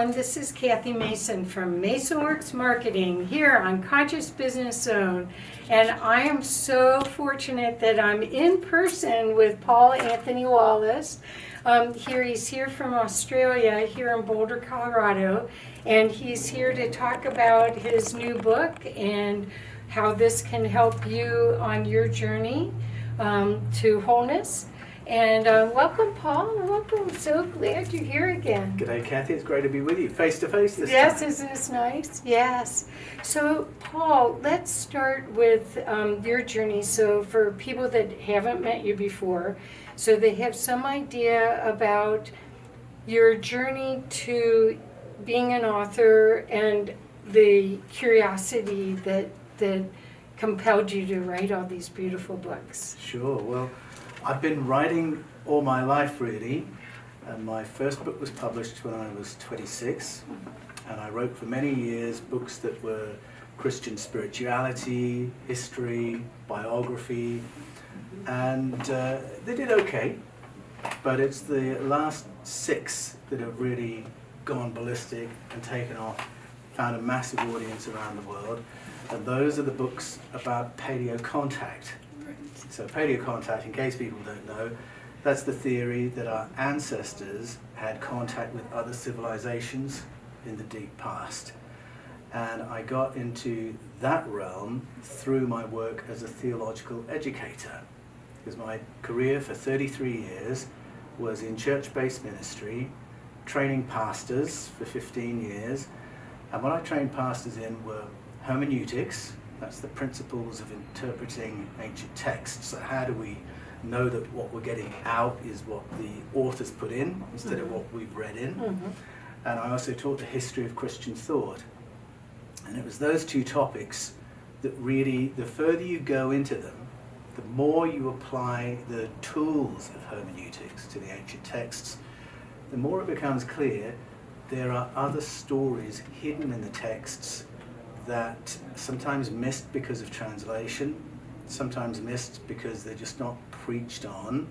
everyone. This is Kathy Mason from MasonWorks Marketing here on Conscious Business Zone. And I am so fortunate that I'm in person with Paul Anthony Wallis. He's here from Australia, here in Boulder, Colorado. And he's here to talk about his new book and how this can help you on your journey to wholeness. And welcome, Paul. Welcome. So glad you're here again. G'day, Kathy. It's great to be with you, face to face this time. Yes, isn't this nice? Yes. So, Paul, let's start with your journey. So, for people that haven't met you before, so they have some idea about your journey to being an author and the curiosity that compelled you to write all these beautiful books. Sure. Well, I've been writing all my life, really. And my first book was published when I was 26. And I wrote for many years books that were Christian spirituality, history, biography. And they did okay. But it's the last 6 that have really gone ballistic and taken off, found a massive audience around the world. And those are the books about paleocontact. So paleocontact, in case people don't know, that's the theory that our ancestors had contact with other civilizations in the deep past. And I got into that realm through my work as a theological educator, because my career for 33 years was in church-based ministry, training pastors for 15 years. And what I trained pastors in were hermeneutics. That's the principles of interpreting ancient texts. So how do we know that what we're getting out is what the authors put in instead of what we've read in? And I also taught the history of Christian thought. And it was those 2 topics that really, the further you go into them, the more you apply the tools of hermeneutics to the ancient texts, the more it becomes clear there are other stories hidden in the texts that sometimes missed because of translation, sometimes missed because they're just not preached on.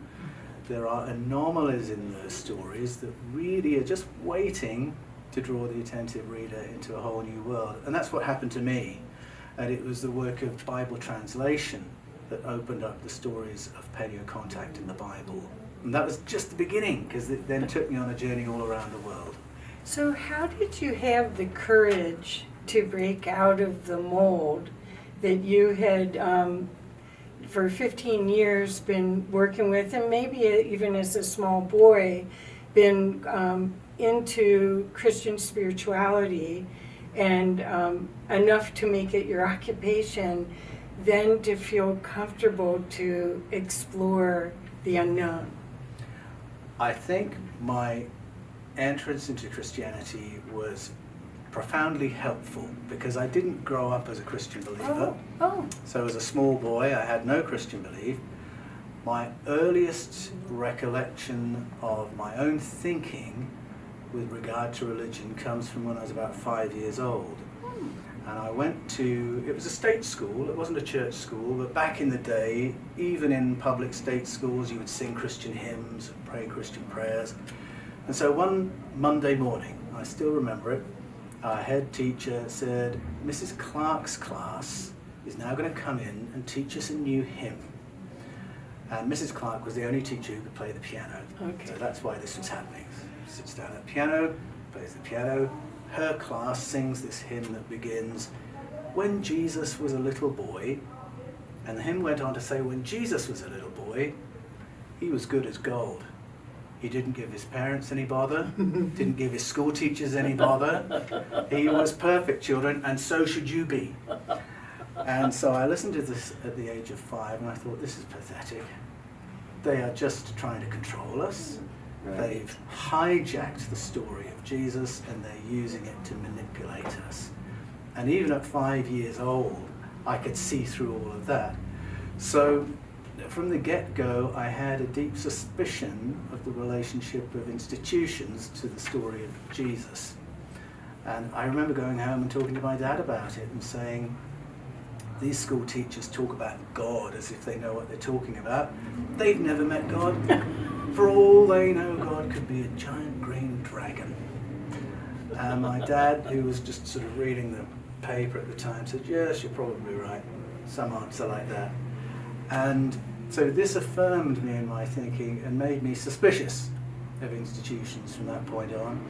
There are anomalies in those stories that really are just waiting to draw the attentive reader into a whole new world. And that's what happened to me. And it was the work of Bible translation that opened up the stories of paleocontact in the Bible. And that was just the beginning, because it then took me on a journey all around the world. So how did you have the courage to break out of the mold that you had for 15 years been working with, and maybe even as a small boy been into Christian spirituality and enough to make it your occupation, then to feel comfortable to explore the unknown? I think my entrance into Christianity was profoundly helpful because I didn't grow up as a Christian believer. So as a small boy I had no Christian belief. My earliest recollection of my own thinking with regard to religion comes from when I was about 5 years old. And I went to, it was a state school, it wasn't a church school, but back in the day, even in public state schools, you would sing Christian hymns and pray Christian prayers. And so one Monday morning, I still remember it, our head teacher said, Mrs. Clark's class is now going to come in and teach us a new hymn. And Mrs. Clark was the only teacher who could play the piano. Okay. So that's why this was happening. She sits down at the piano, plays the piano. Her class sings this hymn that begins, when Jesus was a little boy. And the hymn went on to say, when Jesus was a little boy, he was good as gold. He didn't give his parents any bother, didn't give his school teachers any bother. He was perfect, children, and so should you be. And so I listened to this at the age of 5, and I thought, this is pathetic. They are just trying to control us. Right. They've hijacked the story of Jesus, and they're using it to manipulate us. And even at 5 years old, I could see through all of that. So from the get-go, I had a deep suspicion of the relationship of institutions to the story of Jesus. And I remember going home and talking to my dad about it and saying, these school teachers talk about God as if they know what they're talking about. They've never met God. For all they know, God could be a giant green dragon. And my dad, who was just sort of reading the paper at the time, said, yes, you're probably right. Some answer like that. And so this affirmed me in my thinking and made me suspicious of institutions from that point on.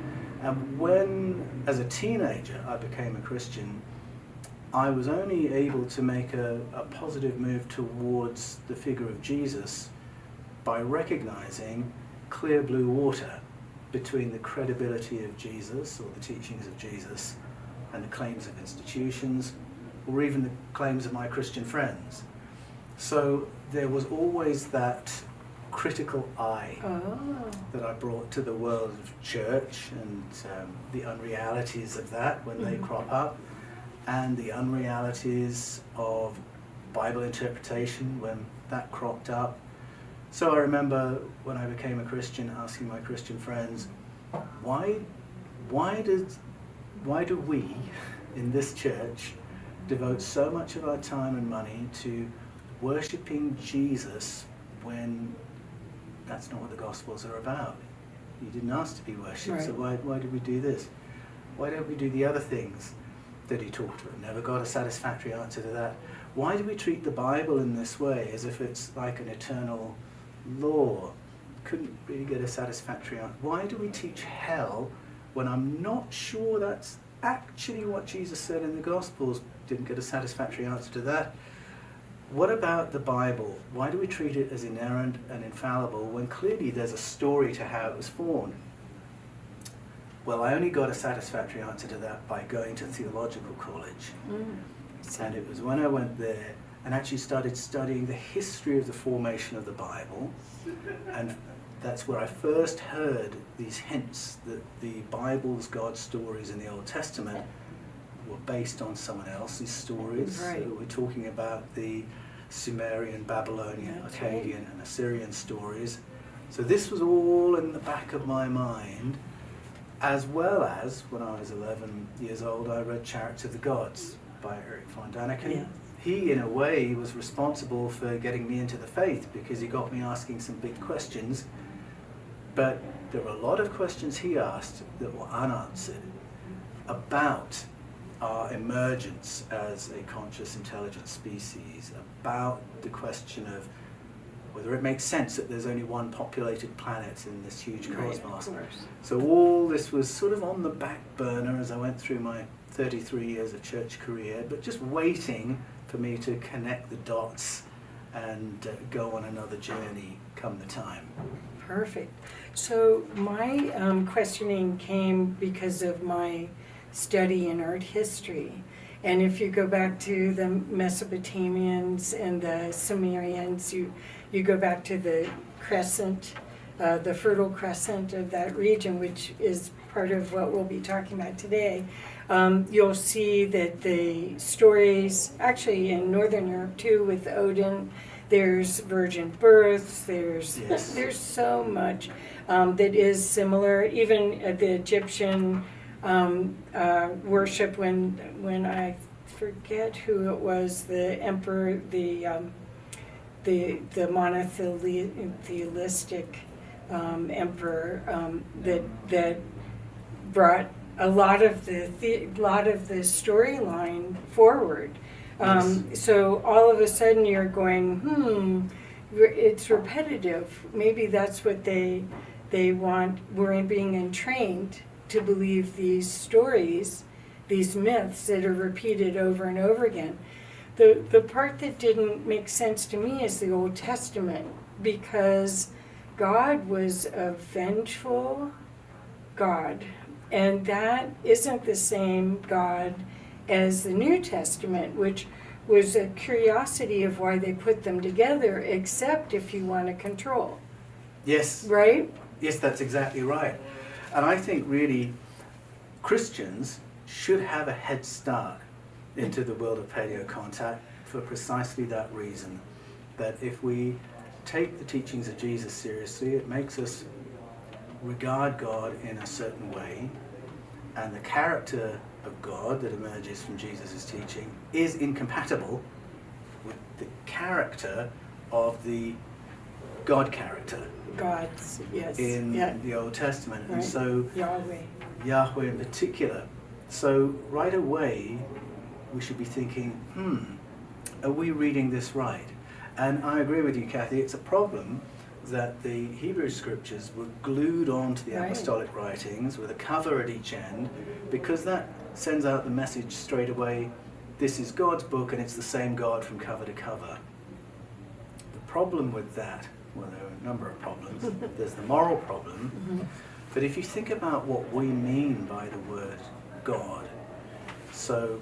And when, as a teenager, I became a Christian, I was only able to make a positive move towards the figure of Jesus by recognizing clear blue water between the credibility of Jesus or the teachings of Jesus and the claims of institutions or even the claims of my Christian friends. So there was always that critical eye that I brought to the world of church and the unrealities of that when they crop up, and the unrealities of Bible interpretation when that cropped up. So I remember when I became a Christian asking my Christian friends, why do we in this church devote so much of our time and money to worshipping Jesus when that's not what the Gospels are about? You didn't ask to be worshipped, right. So why do we do this? Why don't we do the other things that he talked about? Never got a satisfactory answer to that. Why do we treat the Bible in this way, as if it's like an eternal law? Couldn't really get a satisfactory answer. Why do we teach hell when I'm not sure that's actually what Jesus said in the Gospels? Didn't get a satisfactory answer to that. What about the Bible? Why do we treat it as inerrant and infallible when clearly there's a story to how it was formed? Well, I only got a satisfactory answer to that by going to theological college. And it was when I went there and actually started studying the history of the formation of the Bible, and that's where I first heard these hints that the Bible's God stories in the Old Testament were based on someone else's stories. Right. So we're talking about the Sumerian, Babylonian, Akkadian, and Assyrian stories. So this was all in the back of my mind, as well as when I was 11 years old, I read Chariots of the Gods by Erich Von Daniken. Yeah. He, in a way, was responsible for getting me into the faith because he got me asking some big questions. But there were a lot of questions he asked that were unanswered about our emergence as a conscious, intelligent species, about the question of whether it makes sense that there's only one populated planet in this huge cosmos. Right, of course. So all this was sort of on the back burner as I went through my 33 years of church career, but just waiting for me to connect the dots and go on another journey come the time. Perfect. So my questioning came because of my study in art history. And if you go back to the Mesopotamians and the Sumerians, you go back to the crescent, the Fertile Crescent of that region, which is part of what we'll be talking about today. You'll see that the stories, actually in Northern Europe too, with Odin, there's virgin births, there's so much that is similar. Even the Egyptian worship, when I forget who it was, the emperor, the monotheistic emperor that brought a lot of the storyline forward. So all of a sudden you're going, it's repetitive. Maybe that's what they want. We're being entrained to believe these stories, these myths that are repeated over and over again. The part that didn't make sense to me is the Old Testament, because God was a vengeful God, and that isn't the same God as the New Testament, which was a curiosity of why they put them together, except if you want to control. Yes. Right? Yes, that's exactly right. And I think really Christians should have a head start into the world of paleocontact for precisely that reason, that if we take the teachings of Jesus seriously, it makes us regard God in a certain way, and the character of God that emerges from Jesus' teaching is incompatible with the character of the God character God's, yes. in the Old Testament. Right. And so Yahweh. Yahweh in particular. So right away, we should be thinking, are we reading this right? And I agree with you, Kathy, it's a problem that the Hebrew scriptures were glued onto the apostolic writings with a cover at each end, because that sends out the message straight away, this is God's book and it's the same God from cover to cover. The problem with that, well, there are a number of problems. There's the moral problem, but if you think about what we mean by the word God, so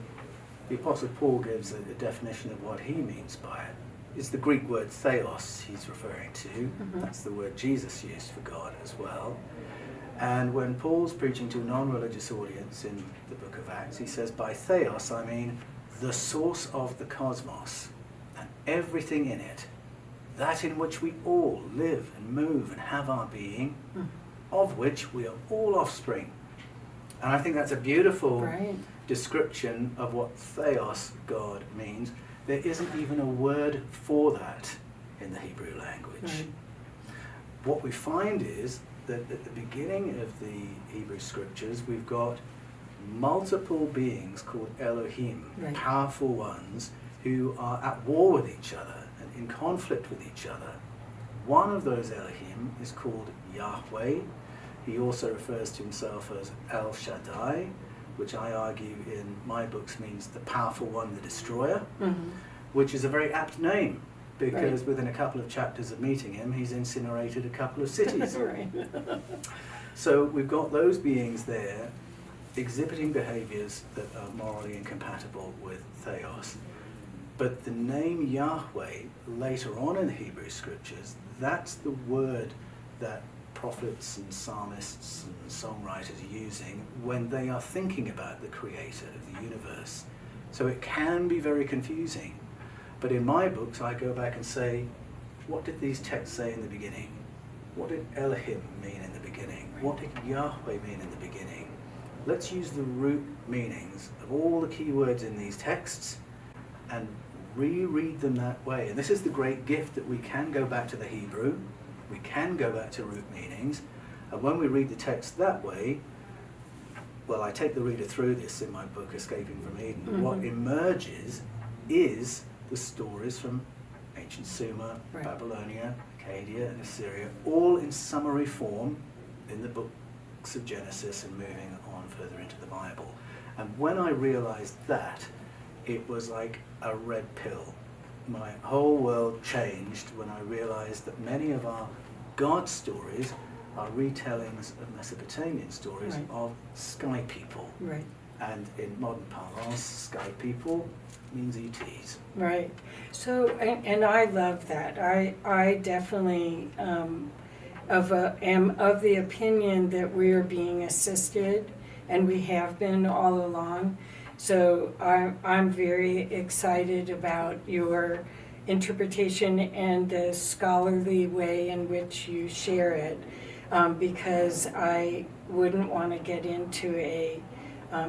the Apostle Paul gives a definition of what he means by it. It's the Greek word theos he's referring to. That's the word Jesus used for God as well. And when Paul's preaching to a non-religious audience in the book of Acts, he says, by theos I mean the source of the cosmos and everything in it, that in which we all live and move and have our being, of which we are all offspring. And I think that's a beautiful description of what theos, God, means. There isn't even a word for that in the Hebrew language. What we find is that at the beginning of the Hebrew scriptures, we've got multiple beings called Elohim, powerful ones who are at war with each other and in conflict with each other. One of those Elohim is called Yahweh. He also refers to himself as El Shaddai, which I argue in my books means the powerful one, the destroyer, which is a very apt name, because within a couple of chapters of meeting him, he's incinerated a couple of cities. So we've got those beings there exhibiting behaviors that are morally incompatible with theos. But the name Yahweh, later on in the Hebrew scriptures, that's the word that prophets and psalmists and songwriters are using when they are thinking about the creator of the universe. So it can be very confusing. But in my books, I go back and say, what did these texts say in the beginning? What did Elohim mean in the beginning? What did Yahweh mean in the beginning? Let's use the root meanings of all the key words in these texts and reread them that way. And this is the great gift, that we can go back to the Hebrew, we can go back to root meanings, and when we read the text that way, well, I take the reader through this in my book, Escaping from Eden. What emerges is the stories from ancient Sumer, Babylonia, Acadia, and Assyria, all in summary form in the books of Genesis and moving on further into the Bible. And when I realized that, it was like a red pill. My whole world changed when I realized that many of our God stories are retellings of Mesopotamian stories of sky people. And in modern parlance, sky people means ETs. So, and I love that. I definitely am of the opinion that we are being assisted, and we have been all along. So I'm very excited about your interpretation and the scholarly way in which you share it, because I wouldn't want to get into a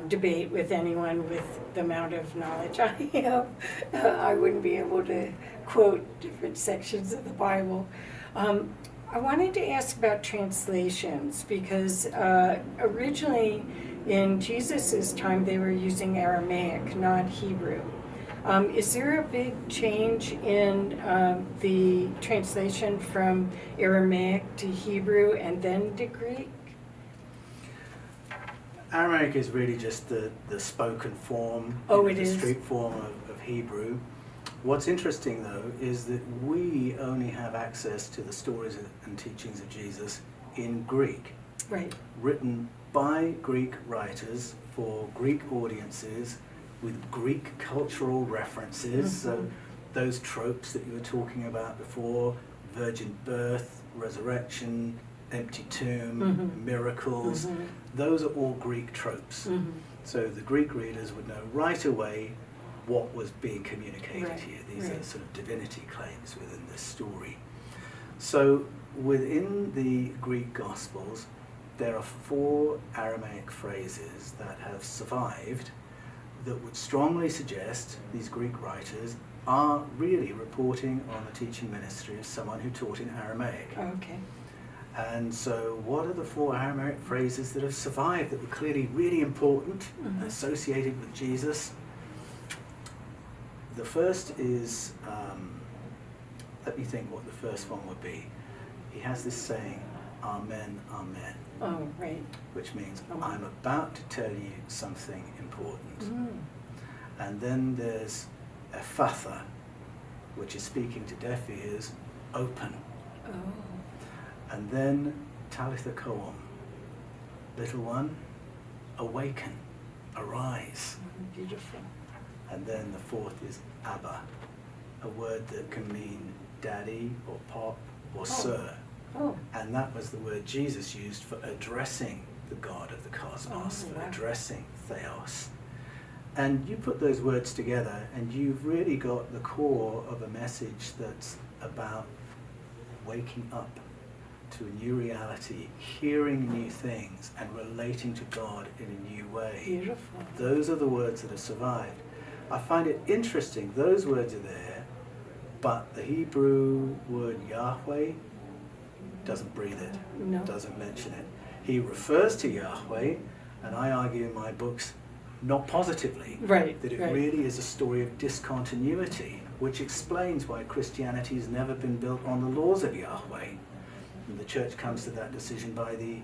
debate with anyone with the amount of knowledge I have. I wouldn't be able to quote different sections of the Bible. I wanted to ask about translations, because originally in Jesus' time they were using Aramaic, not Hebrew. Is there a big change in the translation from Aramaic to Hebrew and then to Greek? Aramaic is really just the spoken form, the street form of Hebrew. What's interesting, though, is that we only have access to the stories and teachings of Jesus in Greek. Written by Greek writers for Greek audiences with Greek cultural references. So those tropes that you were talking about before, virgin birth, resurrection, empty tomb, miracles, those are all Greek tropes. So the Greek readers would know right away what was being communicated here. These are sort of divinity claims within this story. So within the Greek Gospels, there are 4 Aramaic phrases that have survived that would strongly suggest these Greek writers are really reporting on the teaching ministry of someone who taught in Aramaic. And so what are the 4 Aramaic phrases that have survived that were clearly really important, associated with Jesus? The first is, let me think what the first one would be. He has this saying, Amen, Amen. Oh, right. Which means, I'm about to tell you something important. And then there's Ephatha, which is speaking to deaf ears, open. Oh. And then Talitha Koum, little one, awaken, arise. Beautiful. And then the 4th is Abba, a word that can mean daddy or pop or sir. Oh. And that was the word Jesus used for addressing the God of the cosmos, for addressing Theos. And you put those words together and you've really got the core of a message that's about waking up to a new reality, hearing new things and relating to God in a new way. Beautiful. Those are the words that have survived. I find it interesting, those words are there, but the Hebrew word Yahweh doesn't breathe it, doesn't mention it. He refers to Yahweh, and I argue in my books, not positively, that it really is a story of discontinuity, which explains why Christianity has never been built on the laws of Yahweh. And the church comes to that decision by the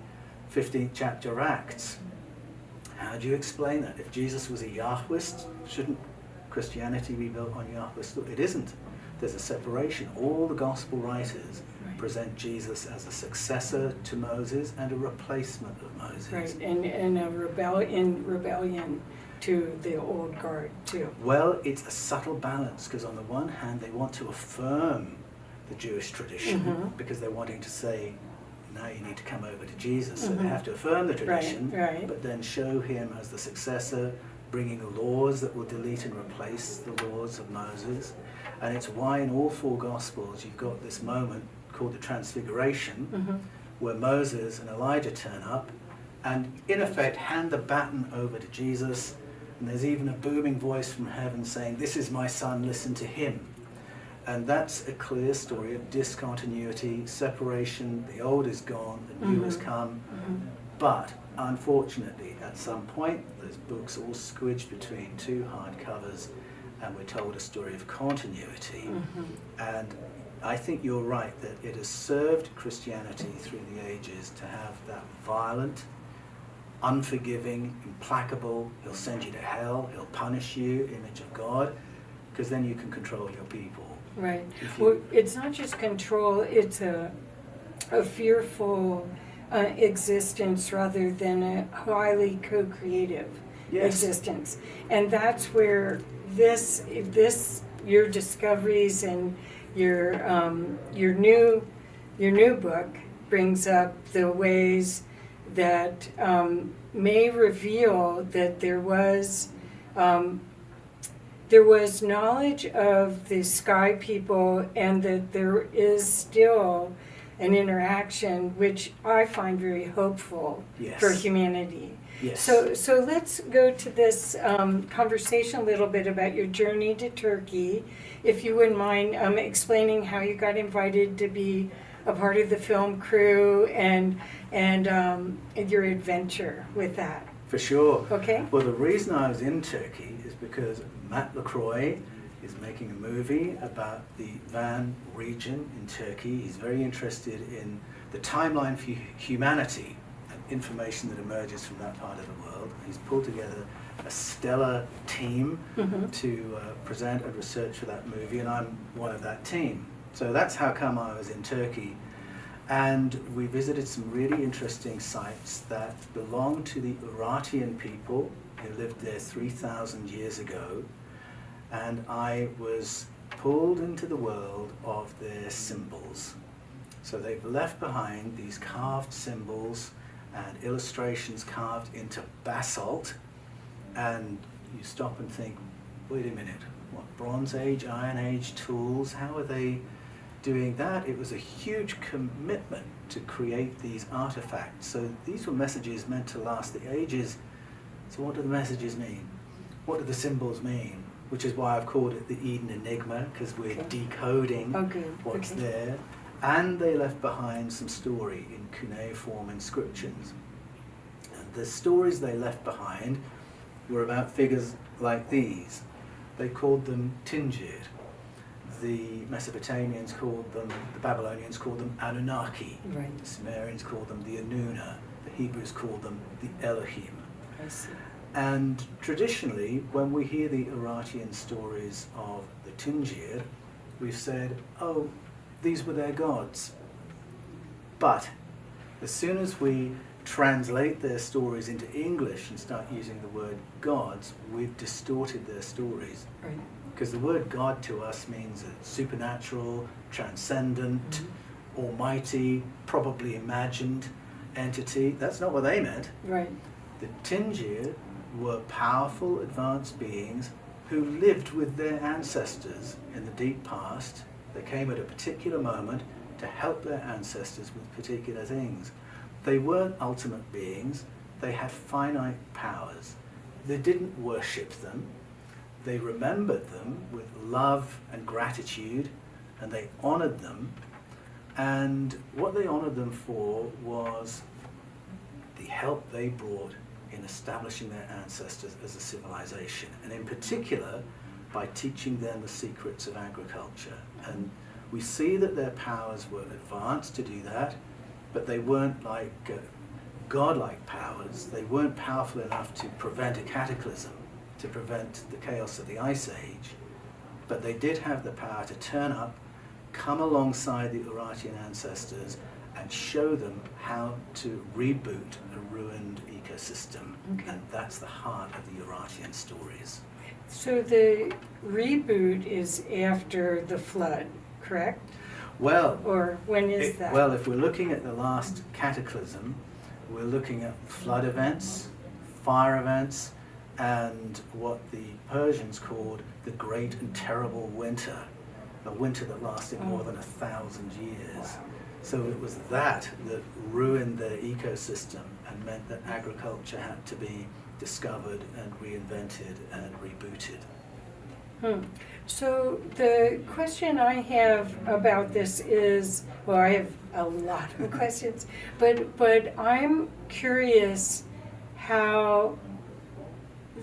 15th chapter Acts. How do you explain that? If Jesus was a Yahwist, shouldn't Christianity be built on Yahwist? It isn't. There's a separation. All the gospel writers present Jesus as a successor to Moses and a replacement of Moses. Right, and a rebellion to the old guard too. Well, it's a subtle balance, because on the one hand they want to affirm the Jewish tradition because they're wanting to say, now you need to come over to Jesus. So they have to affirm the tradition, but then show him as the successor, bringing laws that will delete and replace the laws of Moses. And it's why in all 4 Gospels you've got this moment called the Transfiguration, where Moses and Elijah turn up and in effect hand the baton over to Jesus. And there's even a booming voice from heaven saying, this is my son, listen to him. And that's a clear story of discontinuity, separation. The old is gone, the new has come. But unfortunately, at some point, those books all squidge between 2 hardcovers, and we're told a story of continuity. And I think you're right that it has served Christianity through the ages to have that violent, unforgiving, implacable, he'll send you to hell, he'll punish you, image of God, because then you can control your people. Right. Well, it's not just control, it's a fearful existence rather than a highly co-creative existence. And that's where this your discoveries and your new book brings up the ways that may reveal that there was knowledge of the sky people, and that there is still an interaction which I find very hopeful for humanity. Yes. So let's go to this conversation a little bit about your journey to Turkey. If you wouldn't mind explaining how you got invited to be a part of the film crew and your adventure with that. For sure. Okay. Well, the reason I was in Turkey is because Matt LaCroix is making a movie about the Van region in Turkey. He's very interested in the timeline for humanity and information that emerges from that part of the world. He's pulled together a stellar team to present and research for that movie, and I'm one of that team. So that's how come I was in Turkey. And we visited some really interesting sites that belong to the Urartian people who lived there 3,000 years ago. And I was pulled into the world of their symbols. So they've left behind these carved symbols and illustrations carved into basalt. And you stop and think, wait a minute, what, Bronze Age, Iron Age tools, how are they doing that? It was a huge commitment to create these artifacts. So these were messages meant to last the ages. So what do the messages mean? What do the symbols mean? Which is why I've called it the Eden Enigma, because we're decoding what's there. And they left behind some story in cuneiform inscriptions. And the stories they left behind were about figures like these. They called them Tingir. The Mesopotamians called them, the Babylonians called them Anunnaki. Right. The Sumerians called them the Anuna. The Hebrews called them the Elohim. I see. And traditionally, when we hear the Urartian stories of the Tingir, we've said, oh, these were their gods. But as soon as we translate their stories into English and start using the word gods, we've distorted their stories. Right. Because the word God to us means a supernatural, transcendent, almighty, probably imagined entity. That's not what they meant. Right. The Tingir were powerful, advanced beings who lived with their ancestors in the deep past. They came at a particular moment to help their ancestors with particular things. They weren't ultimate beings. They had finite powers. They didn't worship them. They remembered them with love and gratitude, and they honored them. And what they honored them for was the help they brought in establishing their ancestors as a civilization, and in particular by teaching them the secrets of agriculture. And we see that their powers were advanced to do that, but they weren't like godlike powers. They weren't powerful enough to prevent a cataclysm, to prevent the chaos of the Ice Age, but they did have the power to turn up, come alongside the Urartian ancestors, and show them how to reboot a ruined ecosystem. Okay. And that's the heart of the Urartian stories. So the reboot is after the flood, correct? Well, Or when is that? well, if we're looking at the last cataclysm, we're looking at flood events, fire events, and what the Persians called the Great and Terrible Winter, a winter that lasted more than 1,000 years. So it was that ruined their ecosystem and meant that agriculture had to be discovered and reinvented and rebooted. So the question I have about this is, well, I have a lot of questions, but I'm curious how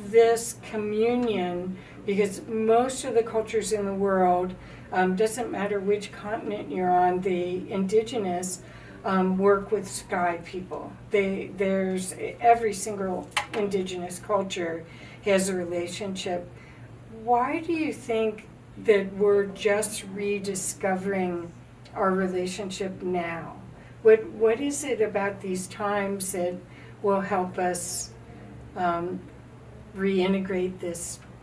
this communion, because most of the cultures in the world, doesn't matter which continent you're on, the indigenous work with sky people. There's every single indigenous culture has a relationship. Why do you think that we're just rediscovering our relationship now? What is it about these times that will help us reintegrate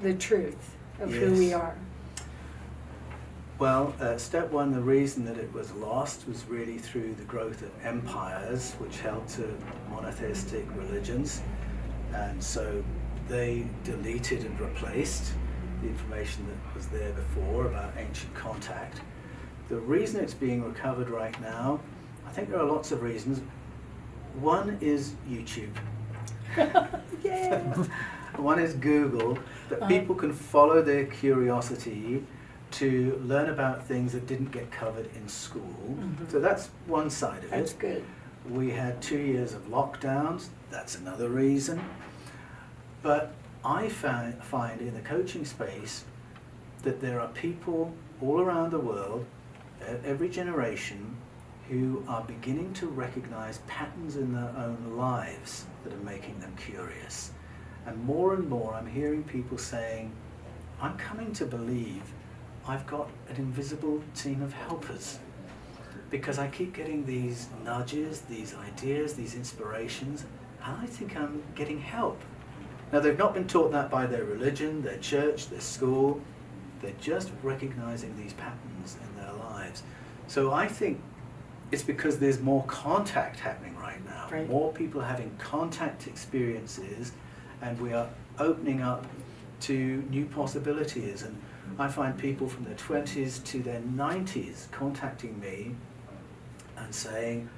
the truth of who we are? Well, step one, the reason that it was lost was really through the growth of empires, which held to monotheistic religions. And so they deleted and replaced the information that was there before about ancient contact. The reason it's being recovered right now, I think there are lots of reasons. One is YouTube. Yay! One is Google, that people can follow their curiosity to learn about things that didn't get covered in school. So that's one side of it. That's good. We had 2 years of lockdowns. That's another reason. But I find in the coaching space that there are people all around the world, every generation, who are beginning to recognize patterns in their own lives that are making them curious. And more I'm hearing people saying, I'm coming to believe I've got an invisible team of helpers, because I keep getting these nudges, these ideas, these inspirations, and I think I'm getting help. Now, they've not been taught that by their religion, their church, their school. They're just recognizing these patterns in their lives. So I think it's because there's more contact happening right now. Right. More people having contact experiences, and we are opening up to new possibilities. And I find people from their 20s to their 90s contacting me and saying,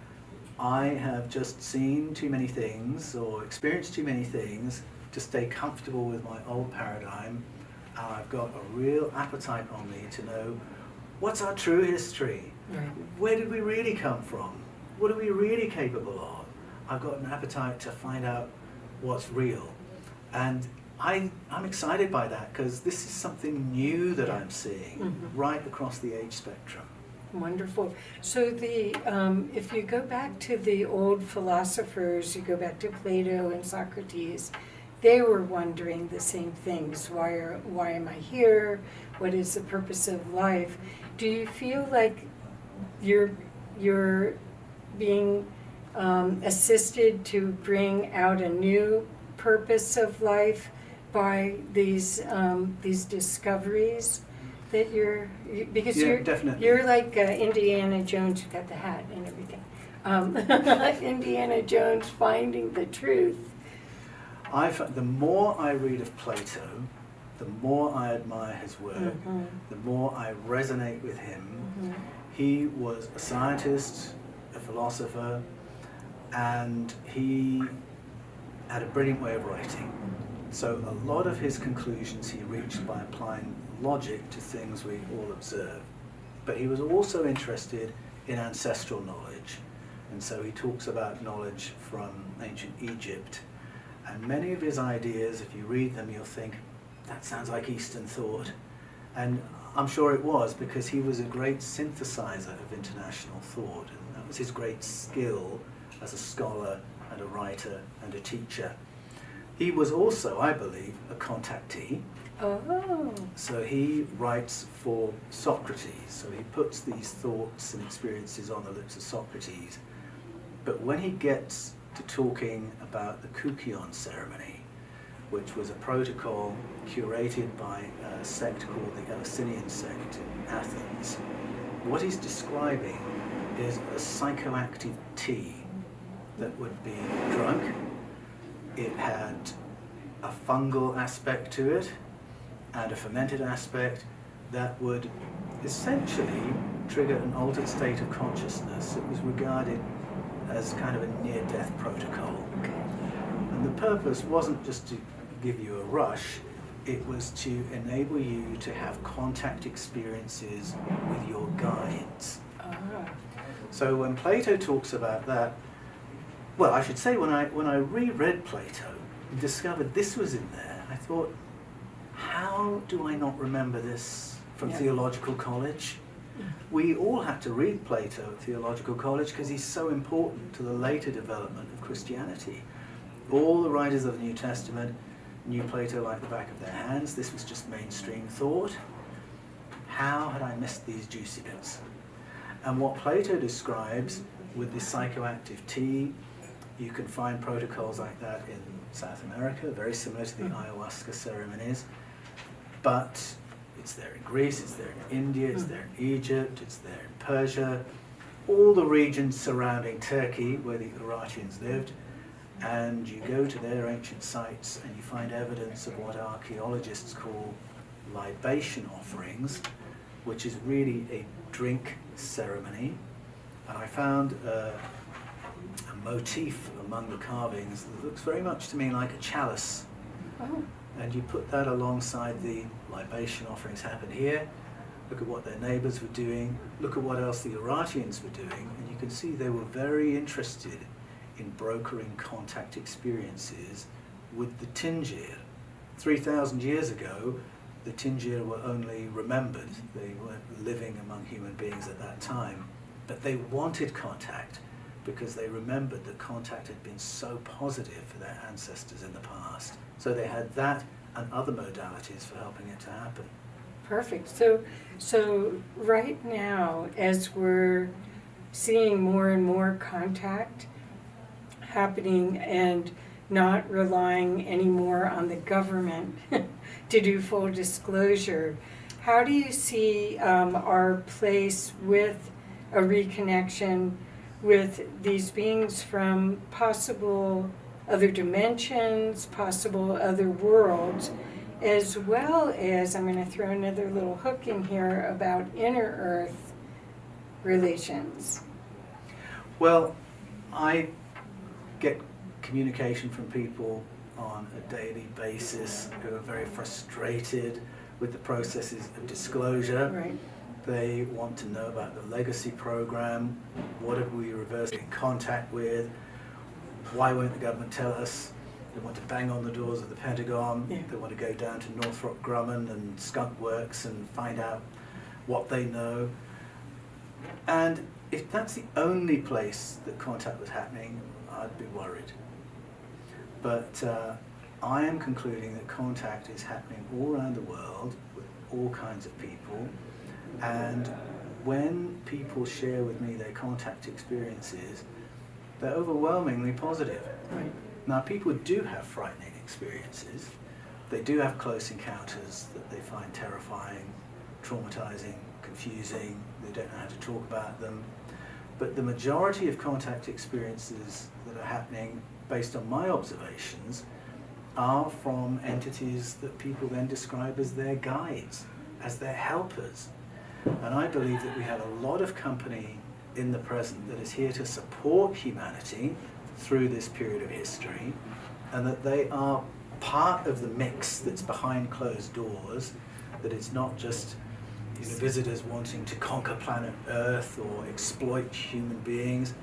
I have just seen too many things or experienced too many things to stay comfortable with my old paradigm, and I've got a real appetite on me to know what's our true history, Right. Where did we really come from? What are we really capable of? I've got an appetite to find out what's real. And I'm excited by that because this is something new that I'm seeing right across the age spectrum. Wonderful. So if you go back to the old philosophers, you go back to Plato and Socrates, they were wondering the same things. Why am I here? What is the purpose of life? Do you feel like you're being assisted to bring out a new purpose of life by these discoveries that because definitely. you're like Indiana Jones, you've got the hat and everything. Indiana Jones finding the truth. The more I read of Plato, the more I admire his work, the more I resonate with him. He was a scientist, a philosopher, and he had a brilliant way of writing. So a lot of his conclusions he reached by applying logic to things we all observe. But he was also interested in ancestral knowledge. And so he talks about knowledge from ancient Egypt. And many of his ideas, if you read them, you'll think, that sounds like Eastern thought. And I'm sure it was, because he was a great synthesizer of international thought. And that was his great skill as a scholar and a writer and a teacher. He was also, I believe, a contactee. Oh. So he writes for Socrates. So he puts these thoughts and experiences on the lips of Socrates. But when he gets to talking about the Kukion ceremony, which was a protocol curated by a sect called the Eleusinian sect in Athens, what he's describing is a psychoactive tea that would be drunk. It had a fungal aspect to it and a fermented aspect that would essentially trigger an altered state of consciousness. It was regarded as kind of a near-death protocol. Okay. And the purpose wasn't just to give you a rush, it was to enable you to have contact experiences with your guides. So when Plato talks about that, well, I should say when I reread Plato and discovered this was in there, I thought, how do I not remember this from theological college? We all had to read Plato at theological college because he's so important to the later development of Christianity. All the writers of the New Testament knew Plato like the back of their hands. This was just mainstream thought. How had I missed these juicy bits? And what Plato describes with the psychoactive tea, you can find protocols like that in South America, very similar to the ayahuasca ceremonies, but it's there in Greece, it's there in India, it's there in Egypt, it's there in Persia, all the regions surrounding Turkey where the Iratians lived, and you go to their ancient sites and you find evidence of what archaeologists call libation offerings, which is really a drink ceremony. And I found a motif among the carvings that looks very much to me like a chalice. Oh. And you put that alongside the libation offerings happen here. Look at what their neighbors were doing. Look at what else the Iratians were doing. And you can see they were very interested in brokering contact experiences with the Tingir. 3,000 years ago, the Tingir were only remembered. They weren't living among human beings at that time. But they wanted contact because they remembered that contact had been so positive for their ancestors in the past. So they had that and other modalities for helping it to happen. Perfect. So right now, as we're seeing more and more contact happening and not relying anymore on the government to do full disclosure, how do you see our place with a reconnection with these beings from possible other dimensions, possible other worlds, as well as, I'm going to throw another little hook in here about inner earth relations? Well, I get communication from people on a daily basis who are very frustrated with the processes of disclosure. Right. They want to know about the legacy program. What have we reversed in contact with? Why won't the government tell us? They want to bang on the doors of the Pentagon. Yeah. They want to go down to Northrop Grumman and Skunk Works and find out what they know. And if that's the only place that contact was happening, I'd be worried. But I am concluding that contact is happening all around the world with all kinds of people. And when people share with me their contact experiences, they're overwhelmingly positive. Right. Now, people do have frightening experiences. They do have close encounters that they find terrifying, traumatizing, confusing. They don't know how to talk about them. But the majority of contact experiences that are happening, based on my observations, are from entities that people then describe as their guides, as their helpers. And I believe that we have a lot of company in the present that is here to support humanity through this period of history, and that they are part of the mix that's behind closed doors, that it's not just visitors wanting to conquer planet Earth or exploit human beings.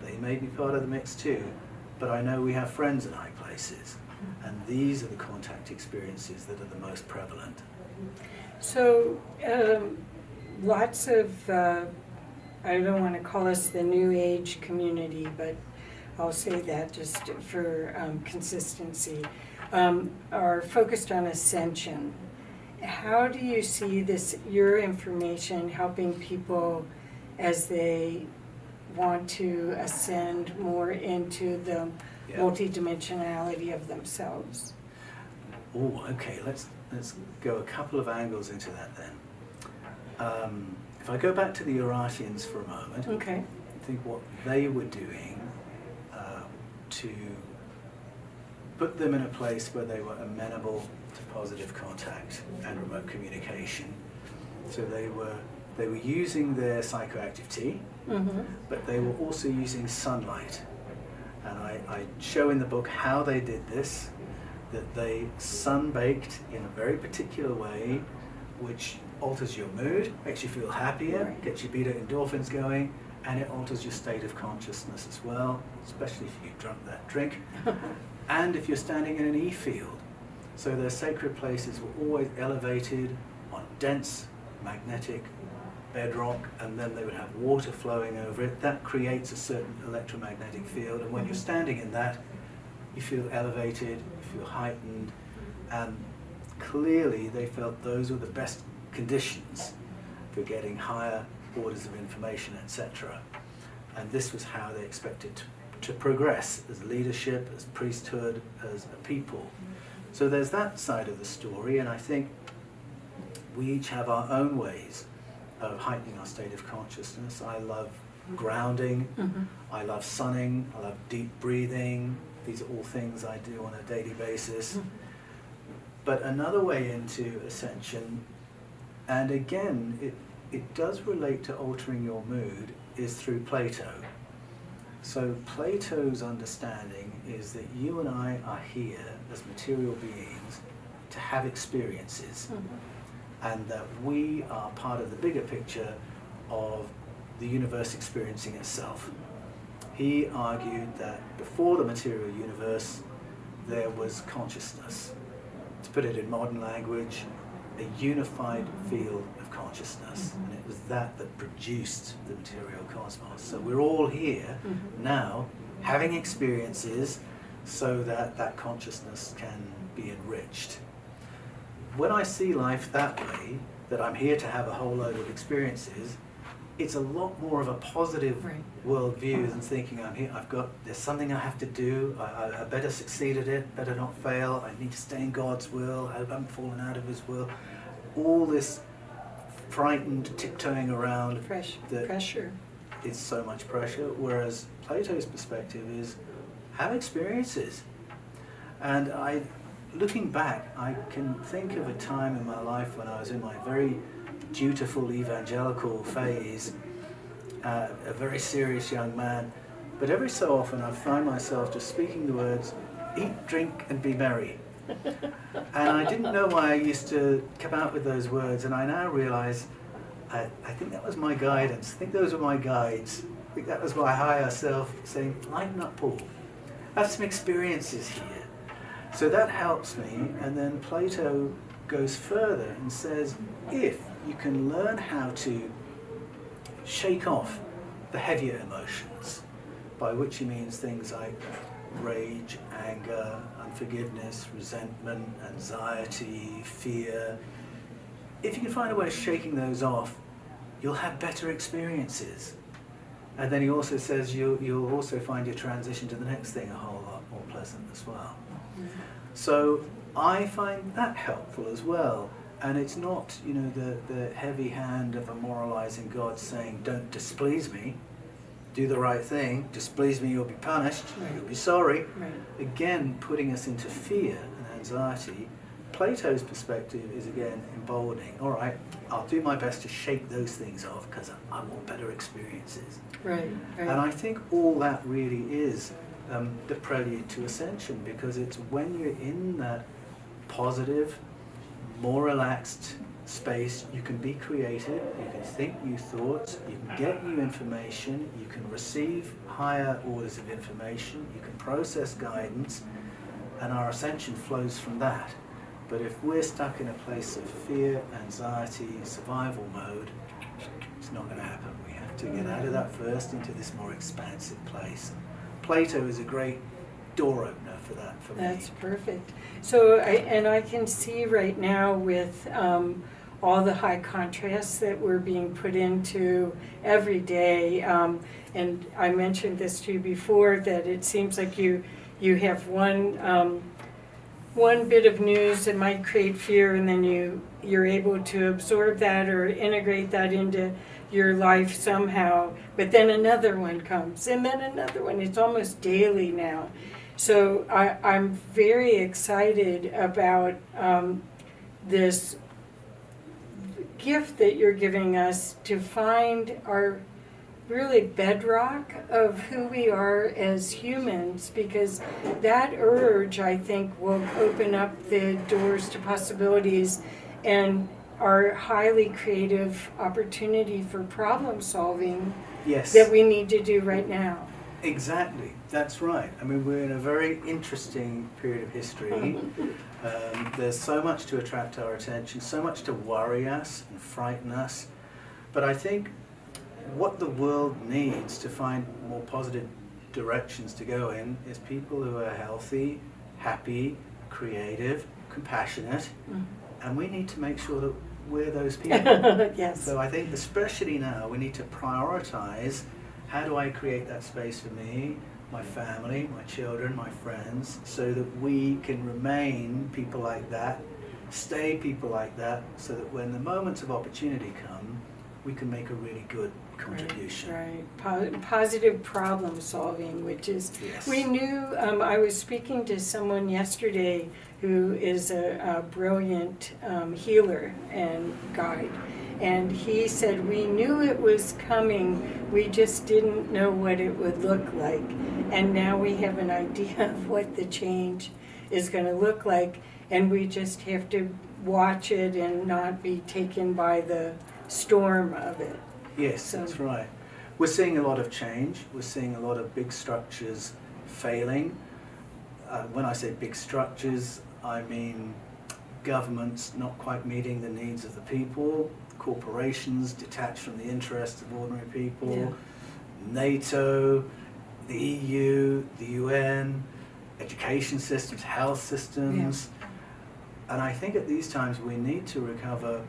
They may be part of the mix too, but I know we have friends in high places, and these are the contact experiences that are the most prevalent. So, lots of, I don't want to call us the New Age community, but I'll say that just for consistency, are focused on ascension. How do you see this, your information, helping people as they want to ascend more into the multidimensionality of themselves? Oh, okay, let's go a couple of angles into that then. If I go back to the Urartians for a moment, Okay. I think what they were doing to put them in a place where they were amenable to positive contact and remote communication. So they were using their psychoactive tea, Mm-hmm. but they were also using sunlight. And I show in the book how they did this, that they sunbaked in a very particular way, which alters your mood, makes you feel happier, Right. gets your beta endorphins going, and it alters your state of consciousness as well, especially if you've drunk that drink, and if you're standing in an E field. So their sacred places were always elevated on dense magnetic bedrock, and then they would have water flowing over it. That creates a certain electromagnetic field, and when you're standing in that, you feel elevated, you feel heightened, and clearly they felt those were the best conditions for getting higher orders of information, etc. And this was how they expected to progress as leadership, as priesthood, as a people. So there's that side of the story, and I think we each have our own ways of heightening our state of consciousness. I love grounding, Mm-hmm. I love sunning, I love deep breathing. These are all things I do on a daily basis. But another way into ascension, and again, it does relate to altering your mood, is through Plato. So Plato's understanding is that you and I are here as material beings to have experiences, and that we are part of the bigger picture of the universe experiencing itself. He argued that before the material universe, there was consciousness. To put it in modern language, a unified field of consciousness, and it was that produced the material cosmos. So we're all here now having experiences so that that consciousness can be enriched. When I see life that way, that I'm here to have a whole load of experiences, it's a lot more of a positive Right. worldview than thinking I'm here, there's something I have to do, I better succeed at it, better not fail, I need to stay in God's will, I haven't fallen out of His will. All this frightened tiptoeing around, Pressure. it's so much pressure, whereas Plato's perspective is have experiences. And looking back, I can think of a time in my life when I was in my very dutiful evangelical phase, a very serious young man, but every so often I find myself just speaking the words, eat, drink, and be merry. And I didn't know why I used to come out with those words, and I now realize I think that was my guidance. I think those were my guides. I think that was my higher self saying, lighten up, Paul. I have some experiences here. So that helps me. And then Plato goes further and says, if you can learn how to shake off the heavier emotions, by which he means things like rage, anger, unforgiveness, resentment, anxiety, fear. If you can find a way of shaking those off, you'll have better experiences. And then he also says you'll also find your transition to the next thing a whole lot more pleasant as well. Mm-hmm. So I find that helpful as well. And it's not, the heavy hand of a moralizing God saying, don't displease me, do the right thing, displease me, you'll be punished, right. You'll be sorry. Right. Again, putting us into fear and anxiety. Plato's perspective is again emboldening. All right, I'll do my best to shake those things off because I want better experiences. Right, right. And I think all that really is the prelude to ascension, because it's when you're in that positive, more relaxed space, you can be creative, you can think new thoughts, you can get new information, you can receive higher orders of information, you can process guidance, and our ascension flows from that. But if we're stuck in a place of fear, anxiety, survival mode, it's not going to happen. We have to get out of that first into this more expansive place. Plato is a great door opener for that for me. That's perfect. So, I can see right now with all the high contrasts that we're being put into every day, and I mentioned this to you before, that it seems like you have one bit of news that might create fear, and then you're able to absorb that or integrate that into your life somehow, but then another one comes, and then another one. It's almost daily now. So I'm very excited about this gift that you're giving us to find our really bedrock of who we are as humans, because that urge, I think, will open up the doors to possibilities and our highly creative opportunity for problem solving. Yes. That we need to do right now. Exactly, that's right. I mean, we're in a very interesting period of history. There's so much to attract our attention, so much to worry us and frighten us. But I think what the world needs to find more positive directions to go in is people who are healthy, happy, creative, compassionate, and we need to make sure that we're those people. Yes. So I think especially now we need to prioritize, how do I create that space for me, my family, my children, my friends, so that we can remain people like that, stay people like that, so that when the moments of opportunity come, we can make a really good contribution. Right. Positive problem solving, which is, yes. We knew, I was speaking to someone yesterday who is a brilliant healer and guide, and he said, we knew it was coming, we just didn't know what it would look like, and now we have an idea of what the change is going to look like, and we just have to watch it and not be taken by the storm of it. Yes, so. That's right. We're seeing a lot of change. We're seeing a lot of big structures failing. When I say big structures, I mean governments not quite meeting the needs of the people, corporations detached from the interests of ordinary people, yeah. NATO, the EU, the UN, education systems, health systems. Yeah. And I think at these times we need to recover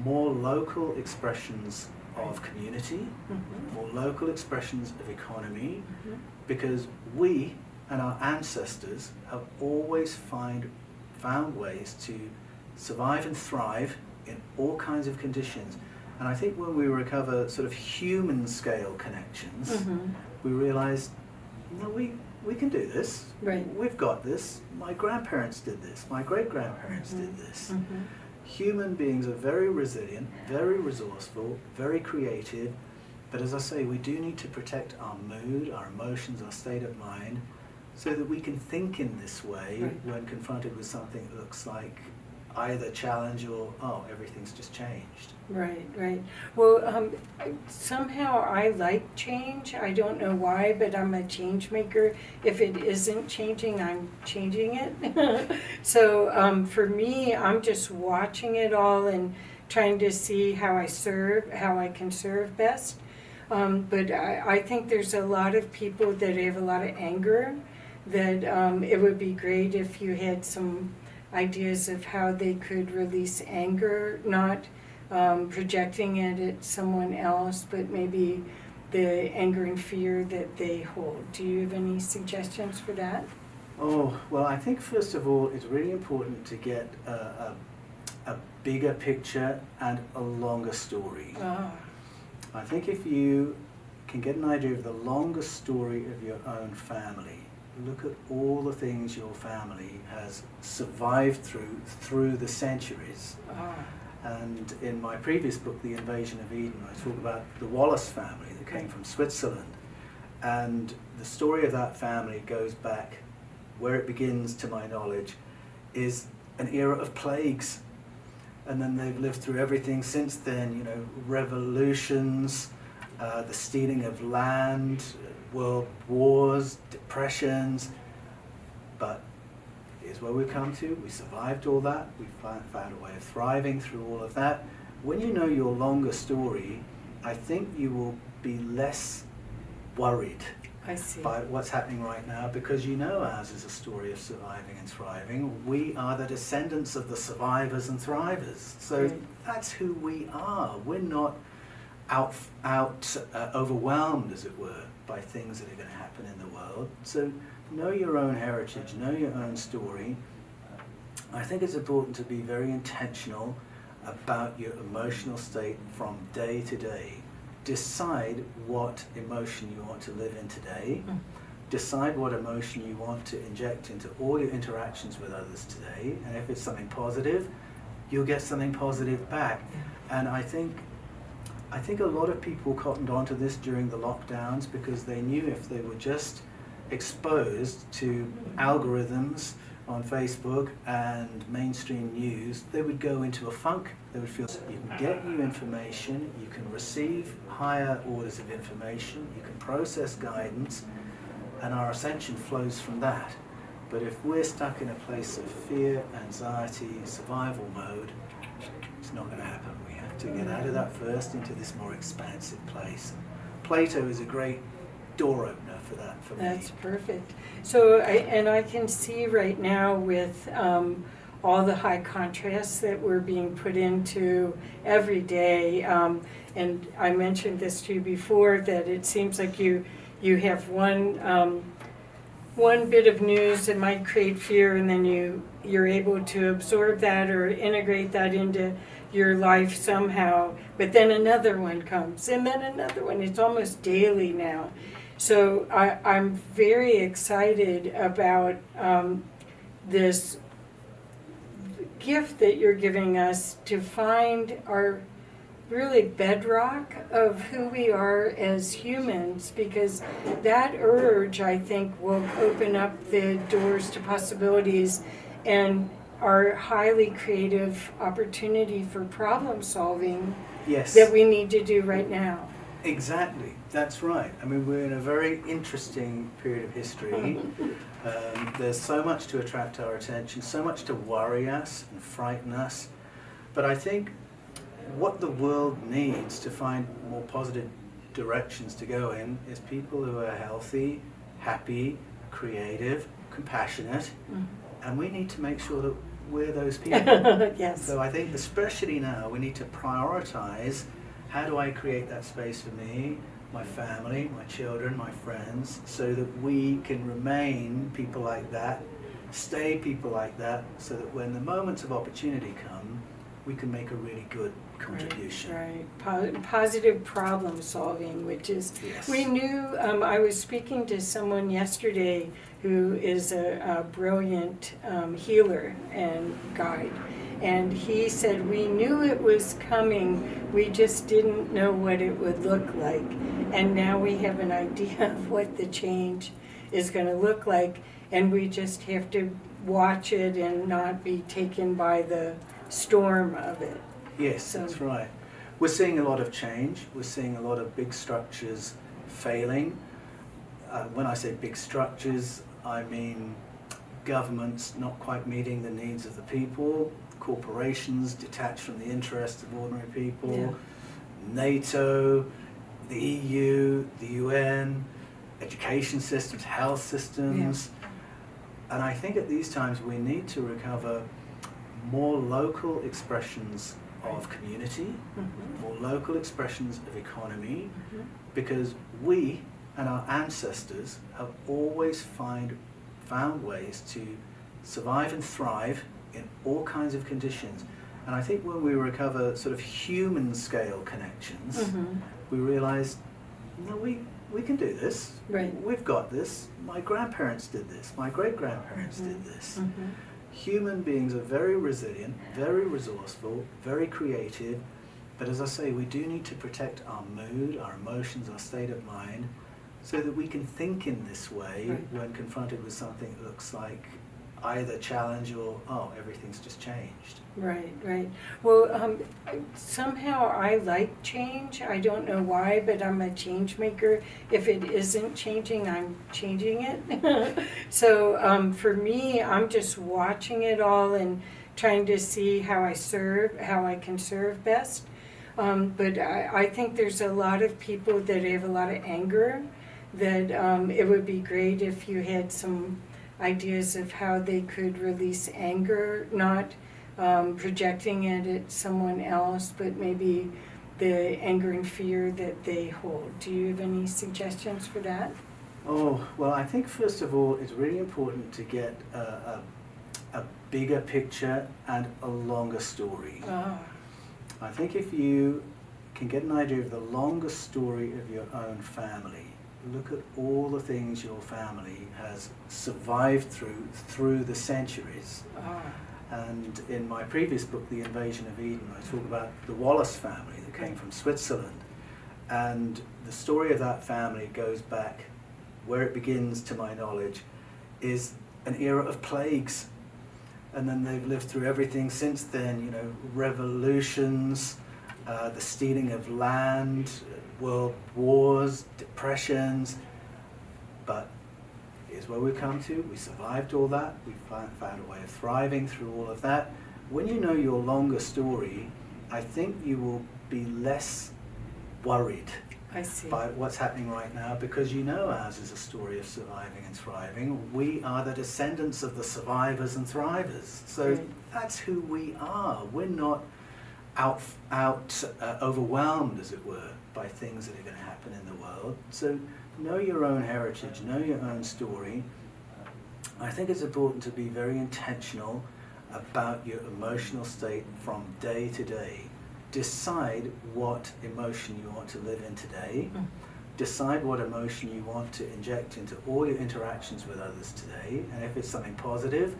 more local expressions of community, more local expressions of economy, because we and our ancestors have always found ways to survive and thrive in all kinds of conditions. And I think when we recover sort of human scale connections, we realize, no, we can do this. Right. We've got this. My grandparents did this. My great-grandparents did this. Human beings are very resilient, very resourceful, very creative, but as I say, we do need to protect our mood, our emotions, our state of mind, so that we can think in this way when confronted with something that looks like either challenge or, oh, everything's just changed. Right, right. Well, somehow I like change. I don't know why, but I'm a change maker. If it isn't changing, I'm changing it. So for me, I'm just watching it all and trying to see how I can serve best. But I think there's a lot of people that have a lot of anger, that it would be great if you had some ideas of how they could release anger, not projecting it at someone else, but maybe the anger and fear that they hold. Do you have any suggestions for that? Oh, well, I think first of all, it's really important to get a bigger picture and a longer story. I think if you can get an idea of the longer story of your own family, look at all the things your family has survived through the centuries. And in my previous book, The Invasion of Eden, I talk about the Wallis family that came from Switzerland. And the story of that family goes back, where it begins, to my knowledge, is an era of plagues. And then they've lived through everything since then, you know, revolutions, the stealing of land, world wars, depressions. But here's where we come to. We survived all that. We found a way of thriving through all of that. When you know your longer story, I think you will be less worried by what's happening right now, because you know ours is a story of surviving and thriving. We are the descendants of the survivors and thrivers. So that's who we are. We're not overwhelmed, as it were, by things that are going to happen in the world. So know your own heritage, know your own story. I think it's important to be very intentional about your emotional state from day to day. Decide what emotion you want to live in today. Decide what emotion you want to inject into all your interactions with others today. And if it's something positive, you'll get something positive back. And I think a lot of people cottoned onto this during the lockdowns because they knew if they were just exposed to algorithms on Facebook and mainstream news, they would go into a funk. They would feel you can get new information, you can receive higher orders of information, you can process guidance, and our ascension flows from that. But if we're stuck in a place of fear, anxiety, survival mode, it's not going to happen. We have to get out of that first into this more expansive place. Plato is a great door opener for that for me. That's perfect. So I can see right now with all the high contrasts that we're being put into every day, and I mentioned this to you before, that it seems like you have one bit of news that might create fear, and then you're able to absorb that or integrate that into your life somehow, but then another one comes, and then another one. It's almost daily now. So I'm very excited about this gift that you're giving us to find our really bedrock of who we are as humans, because that urge, I think, will open up the doors to possibilities and our highly creative opportunity for problem solving that we need to do right now. Exactly, that's right. I mean, we're in a very interesting period of history. There's so much to attract our attention, so much to worry us and frighten us. But I think what the world needs to find more positive directions to go in is people who are healthy, happy, creative, compassionate, and we need to make sure that we're those people. Yes. So I think especially now we need to prioritize, how do I create that space for me, my family, my children, my friends, so that we can remain people like that, stay people like that, so that when the moments of opportunity come, we can make a really good contribution. Right. Positive problem solving, which is, we knew, I was speaking to someone yesterday who is a brilliant healer and guide, and he said, we knew it was coming, we just didn't know what it would look like, and now we have an idea of what the change is going to look like. and we just have to watch it and not be taken by the storm of it. Yes, So- that's right. We're seeing a lot of change. We're seeing a lot of big structures failing. When I say big structures, I mean governments not quite meeting the needs of the people, corporations detached from the interests of ordinary people, Yeah. NATO, the EU, the UN, education systems, health systems. And I think at these times we need to recover more local expressions of community, Mhm. more local expressions of economy, Mhm. because we and our ancestors have always found ways to survive and thrive in all kinds of conditions. And I think when we recover sort of human scale connections, Mhm. we realize, no, we can do this. Right. We've got this. My grandparents did this. My great-grandparents did this. Mhm. Human beings are very resilient, very resourceful, very creative. But as I say, we do need to protect our mood, our emotions, our state of mind, so that we can think in this way Right. when confronted with something that looks like either challenge or, oh, everything's just changed. Right, right. Well, somehow I like change. I don't know why, but I'm a change maker. If it isn't changing, I'm changing it. So for me, I'm just watching it all and trying to see how I can serve best. But I think there's a lot of people that have a lot of anger, that it would be great if you had some ideas of how they could release anger, not projecting it at someone else, but maybe the anger and fear that they hold. Do you have any suggestions for that? Oh, well, I think first of all, it's really important to get a bigger picture and a longer story. Ah, I think if you can get an idea of the longer story of your own family, look at all the things your family has survived through the centuries. ah, And in my previous book, The Invasion of Eden, I talk about the Wallis family that came from Switzerland. And the story of that family goes back, where it begins, to my knowledge, is an era of plagues. And then they've lived through everything since then, revolutions, the stealing of land, world wars, depressions. But here's where we've come to. We survived all that. We found a way of thriving through all of that. When you know your longer story, I think you will be less worried I see. by what's happening right now, because you know ours is a story of surviving and thriving. We are the descendants of the survivors and thrivers. So Right. that's who we are. We're not overwhelmed, as it were, by things that are going to happen in the world. So know your own heritage, know your own story. I think it's important to be very intentional about your emotional state from day to day. Decide what emotion you want to live in today. Mm. Decide what emotion you want to inject into all your interactions with others today. And if it's something positive,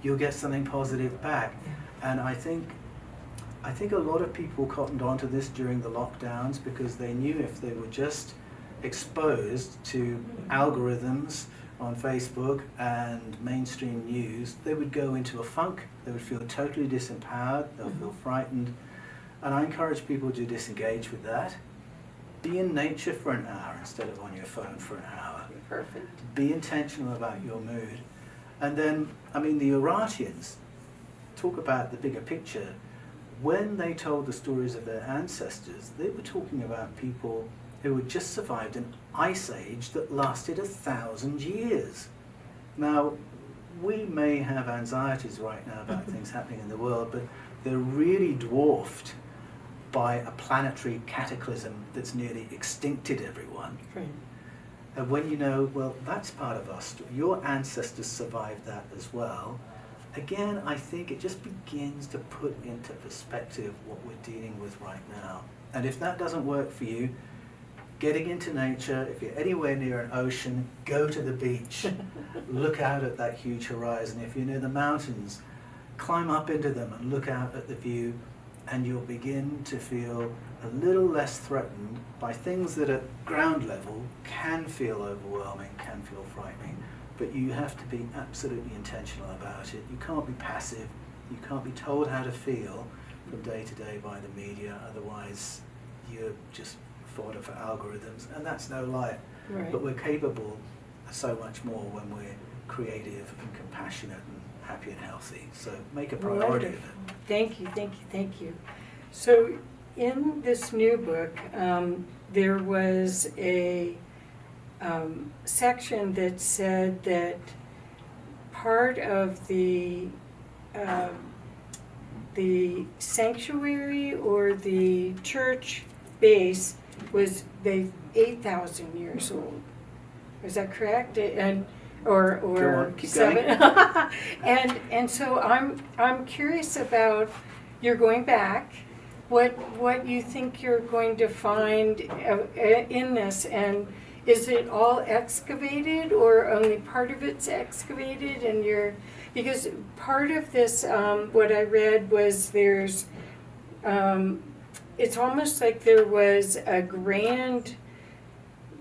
you'll get something positive back. And I think a lot of people cottoned onto this during the lockdowns because they knew if they were just exposed to algorithms on Facebook and mainstream news, they would go into a funk. They would feel totally disempowered. They'll feel frightened. And I encourage people to disengage with that. Be in nature for an hour instead of on your phone for an hour. Perfect. Be intentional about your mood. And then, the Urartians talk about the bigger picture. When they told the stories of their ancestors, they were talking about people who had just survived an ice age that lasted 1,000 years. Now, we may have anxieties right now about things happening in the world, but they're really dwarfed by a planetary cataclysm that's nearly extincted everyone. Right. And when you know, well, that's part of our story, your ancestors survived that as well, again, I think it just begins to put into perspective what we're dealing with right now. And if that doesn't work for you, getting into nature, if you're anywhere near an ocean, go to the beach, look out at that huge horizon. If you're near the mountains, climb up into them and look out at the view, and you'll begin to feel a little less threatened by things that at ground level can feel overwhelming, can feel frightening. but you have to be absolutely intentional about it. You can't be passive. You can't be told how to feel from day to day by the media, otherwise you're just fodder for algorithms, and that's no life. Right. But we're capable of so much more when we're creative and compassionate and happy and healthy. So make a priority of it. Thank you, thank you, thank you. So in this new book, there was a section that said that part of the sanctuary or the church base was 8,000 years old. Is that correct? And or Go on, keep 7? going. and so I'm curious about, you're going back, what you think you're going to find in this, and is it all excavated or only part of it's excavated? And because part of this, what I read was there's, it's almost like there was a grand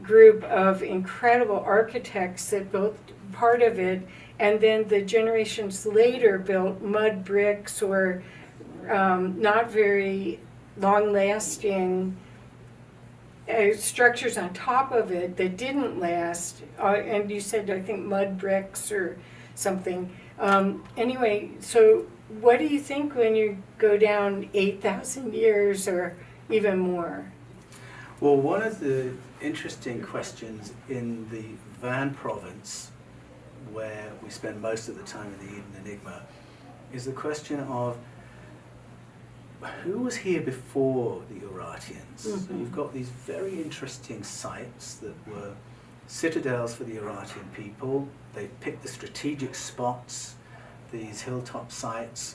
group of incredible architects that built part of it, and then the generations later built mud bricks or not very long-lasting structures on top of it that didn't last. And you said, I think, mud bricks or something. Anyway, so what do you think when you go down 8,000 years or even more? Well, one of the interesting questions in the Van province, where we spend most of the time in the ENIGMA, is the question of who was here before the Urartians? Mm-hmm. So you've got these very interesting sites that were citadels for the Urartian people. They picked the strategic spots, these hilltop sites,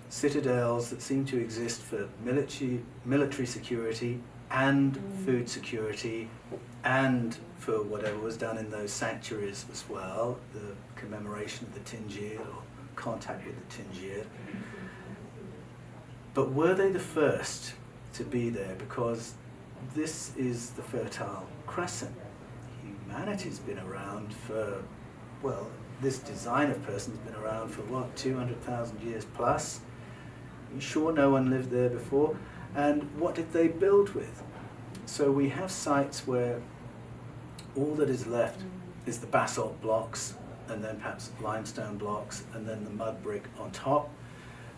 citadels that seem to exist for military security and food security, and for whatever was done in those sanctuaries as well, the commemoration of the Tingir or contact with the Tingir. But were they the first to be there? Because this is the Fertile Crescent. Humanity's been around for, well, this design of person's been around for what, 200,000 years plus? You sure no one lived there before? And what did they build with? So we have sites where all that is left is the basalt blocks, and then perhaps limestone blocks, and then the mud brick on top.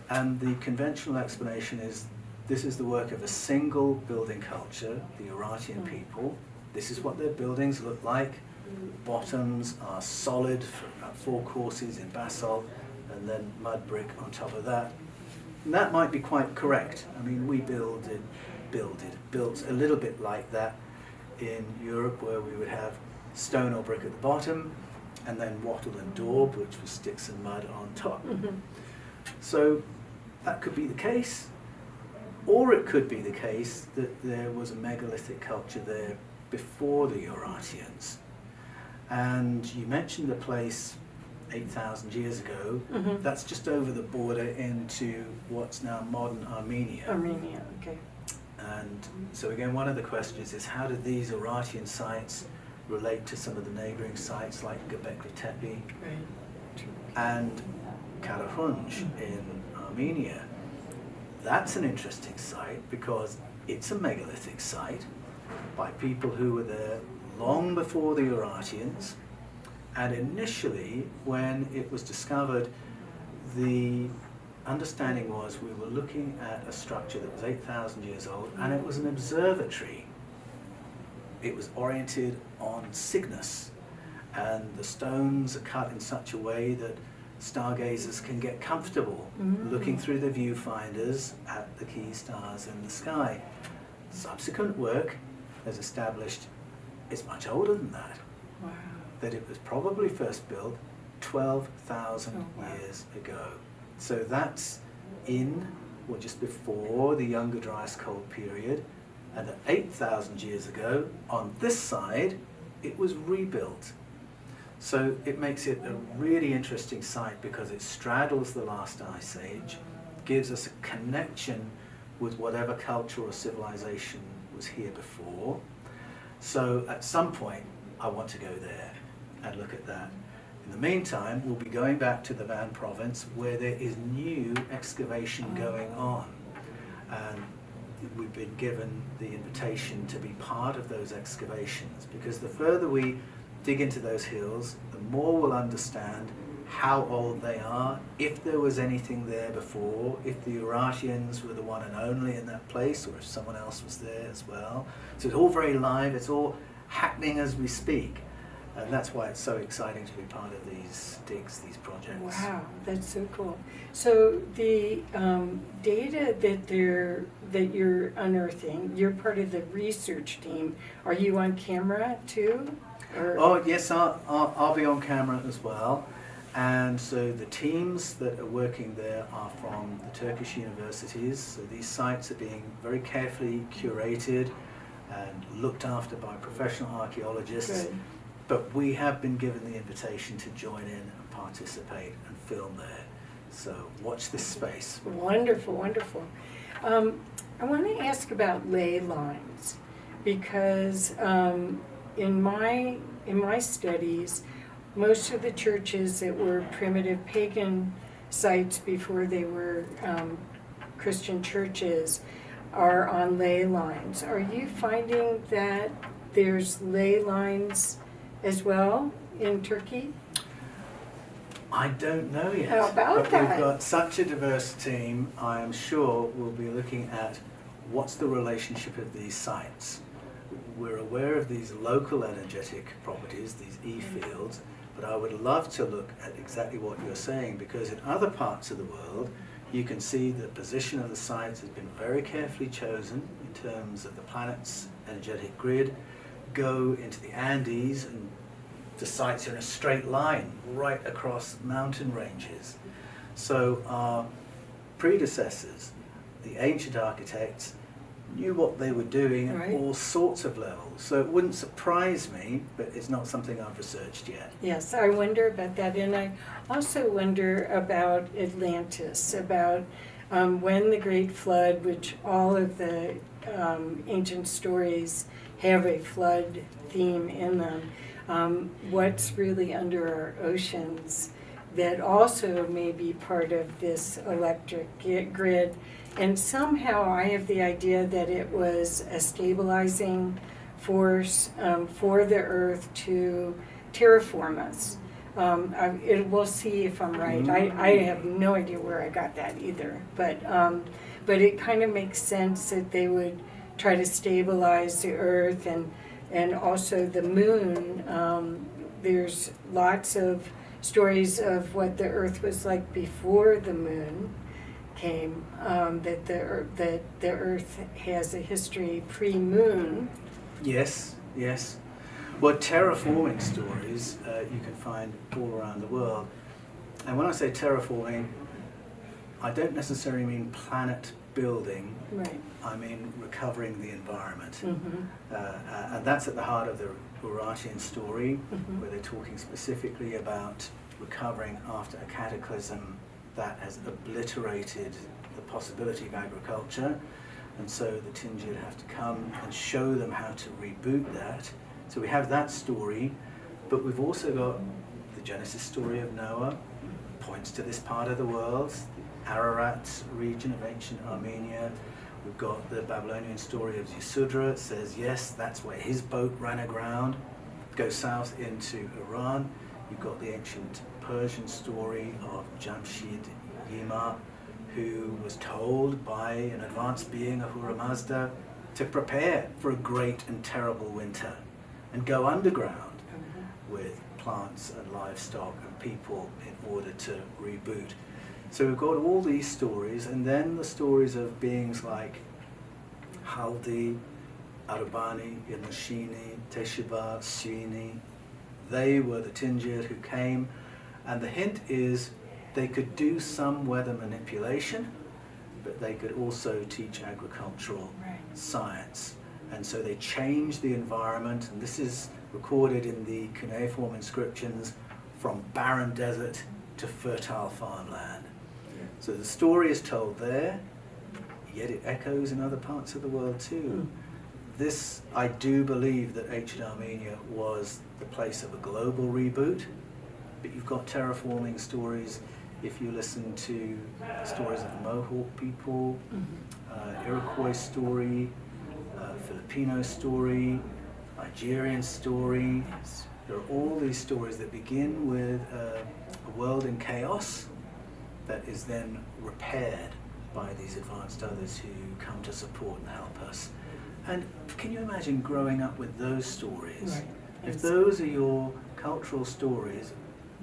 And the conventional explanation is this is the work of a single building culture, the Urartian people. This is what their buildings look like. Bottoms are solid for about 4 courses in basalt, and then mud brick on top of that. And that might be quite correct. I mean, we built a little bit like that in Europe, where we would have stone or brick at the bottom, and then wattle and daub, which was sticks and mud on top. Mm-hmm. So that could be the case, or it could be the case that there was a megalithic culture there before the Urartians. And you mentioned the place 8,000 years ago. Mm-hmm. That's just over the border into what's now modern Armenia. Armenia, okay. And so again, one of the questions is, how do these Urartian sites relate to some of the neighboring sites like Göbekli Tepe and Karahunj in Armenia? That's an interesting site because it's a megalithic site by people who were there long before the Urartians. And initially, when it was discovered, the understanding was we were looking at a structure that was 8,000 years old, and it was an observatory. It was oriented on Cygnus, and the stones are cut in such a way that stargazers can get comfortable looking through the viewfinders at the key stars in the sky. Subsequent work has established it's much older than that. Wow. That it was probably first built 12,000 years ago. So that's in, or just before, the Younger Dryas Cold period, and at 8,000 years ago, on this side, it was rebuilt. So it makes it a really interesting site because it straddles the last ice age, gives us a connection with whatever culture or civilization was here before. So at some point, I want to go there and look at that. In the meantime, we'll be going back to the Van province where there is new excavation going on. And we've been given the invitation to be part of those excavations, because the further we dig into those hills, the more we'll understand how old they are, if there was anything there before, if the Urartians were the one and only in that place, or if someone else was there as well. So it's all very live, it's all happening as we speak. And that's why it's so exciting to be part of these digs, these projects. Wow, that's so cool. So the data that you're unearthing, you're part of the research team. Are you on camera too? Or? Oh yes, I'll be on camera as well. And so the teams that are working there are from the Turkish universities. So these sites are being very carefully curated and looked after by professional archaeologists. Good. But we have been given the invitation to join in and participate and film there. So watch this space. Wonderful, wonderful. I want to ask about ley lines, because in my studies, most of the churches that were primitive pagan sites before they were Christian churches are on ley lines. Are you finding that there's ley lines as well in Turkey? I don't know yet. How about but that? We've got such a diverse team. I am sure we'll be looking at what's the relationship of these sites. We're aware of these local energetic properties, these E-fields, but I would love to look at exactly what you're saying, because in other parts of the world, you can see the position of the sites has been very carefully chosen in terms of the planet's energetic grid. Go into the Andes and the sites are in a straight line right across mountain ranges. So our predecessors, the ancient architects, knew what they were doing at all sorts of levels. So it wouldn't surprise me, but it's not something I've researched yet. Yes, I wonder about that. And I also wonder about Atlantis, about when the Great Flood, which all of the ancient stories have a flood theme in them, what's really under our oceans that also may be part of this electric grid. And somehow I have the idea that it was a stabilizing force for the Earth to terraform us. We'll see if I'm right. I have no idea where I got that either. But it kind of makes sense that they would try to stabilize the Earth and also the moon. There's lots of stories of what the Earth was like before the moon came, that the Earth has a history pre-moon. Yes, yes. Well, terraforming stories you can find all around the world. And when I say terraforming, I don't necessarily mean planet building. Right. I mean recovering the environment. Mm-hmm. And that's at the heart of the Urartian story, where they're talking specifically about recovering after a cataclysm that has obliterated the possibility of agriculture. And so the Tingir have to come and show them how to reboot that. So we have that story, but we've also got the Genesis story of Noah, points to this part of the world, the Ararat region of ancient Armenia. We've got the Babylonian story of Yasudra. It says, yes, that's where his boat ran aground. Go south into Iran. You've got the ancient Persian story of Jamshid Yima, who was told by an advanced being, Ahura Mazda, to prepare for a great and terrible winter and go underground with plants and livestock and people in order to reboot. So we've got all these stories, and then the stories of beings like Haldi, Arabani, Yamashini, Teshubah, Sini. They were the Tingir who came, and the hint is they could do some weather manipulation, but they could also teach agricultural science. And so they changed the environment, and this is recorded in the cuneiform inscriptions, from barren desert to fertile farmland. So the story is told there, yet it echoes in other parts of the world too. This, I do believe that ancient Armenia was the place of a global reboot, but you've got terraforming stories. If you listen to stories of the Mohawk people, Iroquois story, Filipino story, Nigerian story. There are all these stories that begin with a world in chaos that is then repaired by these advanced others who come to support and help us. And can you imagine growing up with those stories? Right. If those are your cultural stories,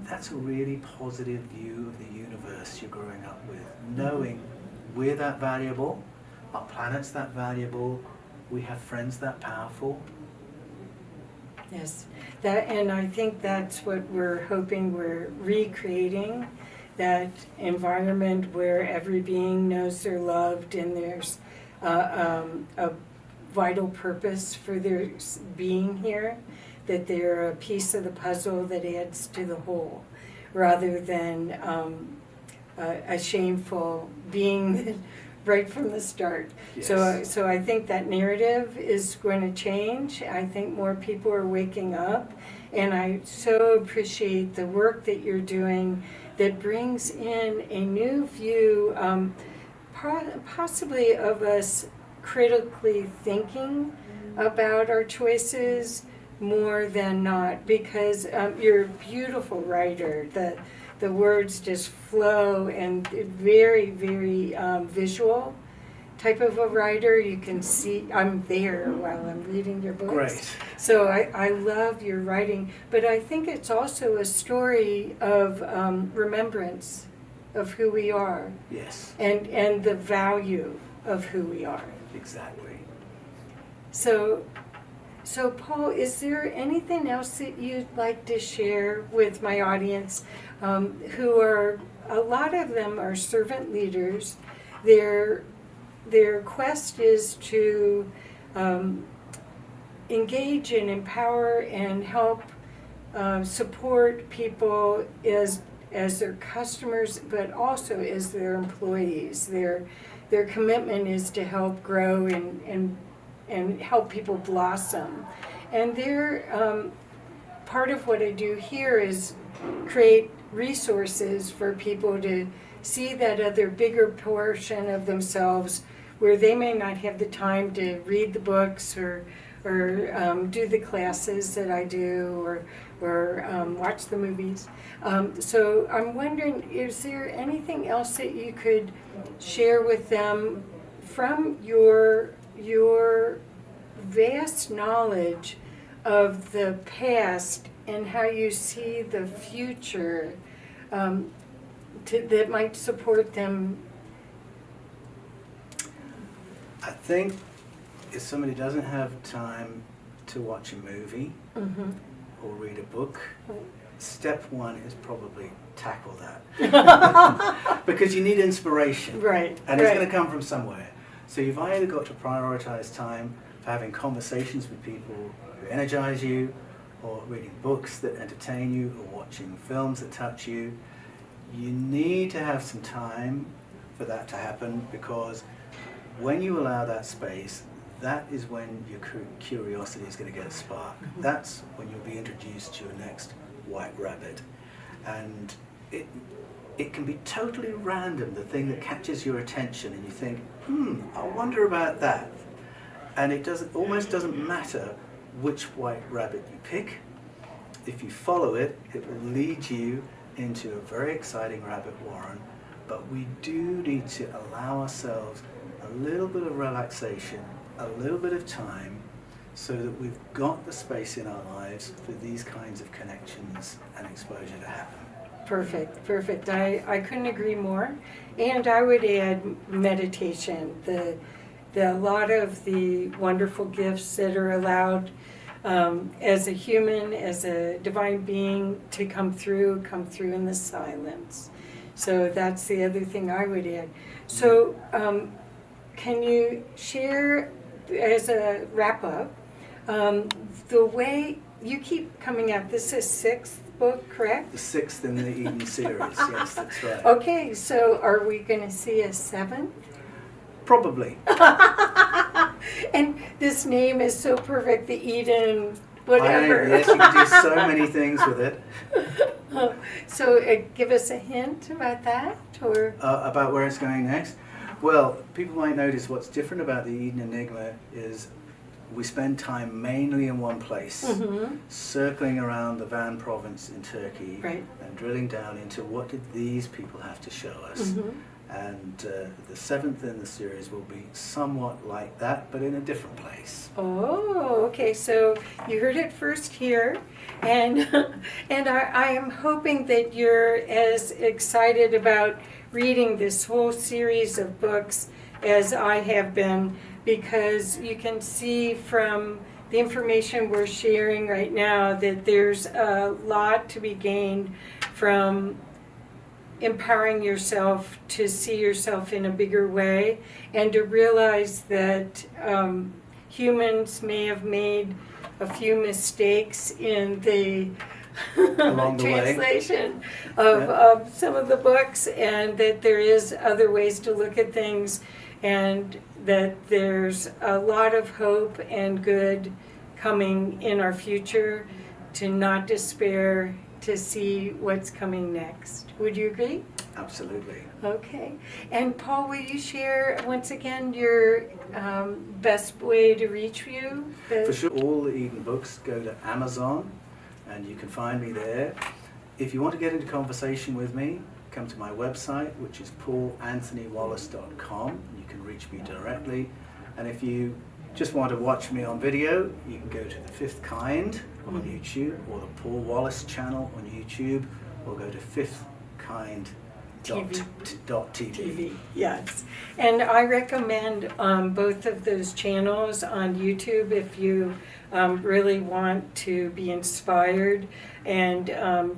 that's a really positive view of the universe you're growing up with. Knowing we're that valuable, our planet's that valuable, we have friends that powerful. Yes, and I think that's what we're hoping we're recreating, that environment where every being knows they're loved and there's a vital purpose for their being here, that they're a piece of the puzzle that adds to the whole, rather than a shameful being right from the start. Yes. So I think that narrative is going to change. I think more people are waking up, and I so appreciate the work that you're doing that brings in a new view, possibly of us critically thinking about our choices more than not, because you're a beautiful writer. The words just flow, and very, very visual type of a writer. You can see I'm there while I'm reading your books. Great. So I love your writing, but I think it's also a story of remembrance of who we are. Yes. And the value of who we are. Exactly. So Paul, is there anything else that you'd like to share with my audience, who are, a lot of them are servant leaders. Their quest is to engage and empower and help support people as their customers, but also as their employees. Their commitment is to help grow and help people blossom. And part of what I do here is create resources for people to see that other bigger portion of themselves where they may not have the time to read the books or do the classes that I do or watch the movies. So I'm wondering, is there anything else that you could share with them from your vast knowledge of the past and how you see the future that might support them? I think if somebody doesn't have time to watch a movie or read a book, step one is probably tackle that. Because you need inspiration. Right. And it's going to come from somewhere. So you've either got to prioritize time for having conversations with people who energize you, or reading books that entertain you, or watching films that touch you. You need to have some time for that to happen, because when you allow that space, that is when your curiosity is going to get sparked. That's when you'll be introduced to your next white rabbit. And it can be totally random, the thing that catches your attention, and you think, I wonder about that. And it almost doesn't matter which white rabbit you pick. If you follow it, it will lead you into a very exciting rabbit warren. But we do need to allow ourselves a little bit of relaxation, a little bit of time, so that we've got the space in our lives for these kinds of connections and exposure to happen. Perfect. I couldn't agree more. And I would add meditation. A lot of the wonderful gifts that are allowed as a human, as a divine being, to come through in the silence. So that's the other thing I would add. So can you share, as a wrap-up, the way you keep coming out? This is 6th book, correct? The 6th in the Eden series, yes, that's right. Okay, so are we going to see a 7th? Probably. And this name is so perfect, the Eden whatever. Yes, you can do so many things with it. So give us a hint about that, or About where it's going next. Well, people might notice what's different about the Eden Enigma is we spend time mainly in one place, circling around the Van province in Turkey, Right. and drilling down into what did these people have to show us. And the seventh in the series will be somewhat like that, but in a different place. Oh, okay. So you heard it first here, and I am hoping that you're as excited about reading this whole series of books as I have been, because you can see from the information we're sharing right now that there's a lot to be gained from empowering yourself to see yourself in a bigger way, and to realize that humans may have made a few mistakes in the Along the way. translation of some of the books, and that there is other ways to look at things, and that there's a lot of hope and good coming in our future, to not despair, to see what's coming next. Would you agree? Absolutely. Okay. And Paul, will you share once again your best way to reach you? For sure, all the Eden books go to Amazon, and you can find me there. If you want to get into conversation with me, come to my website, which is paulanthonywallis.com. You can reach me directly. And if you just want to watch me on video, you can go to The Fifth Kind on YouTube, or the Paul Wallis channel on YouTube, or go to fifthkind.tv. Yes. And I recommend both of those channels on YouTube if you really want to be inspired and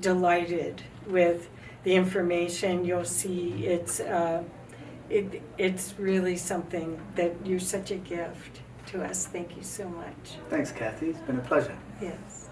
delighted with the information. You'll see it's really something that you're such a gift to us. Thank you so much. Thanks, Kathy. It's been a pleasure. Yes.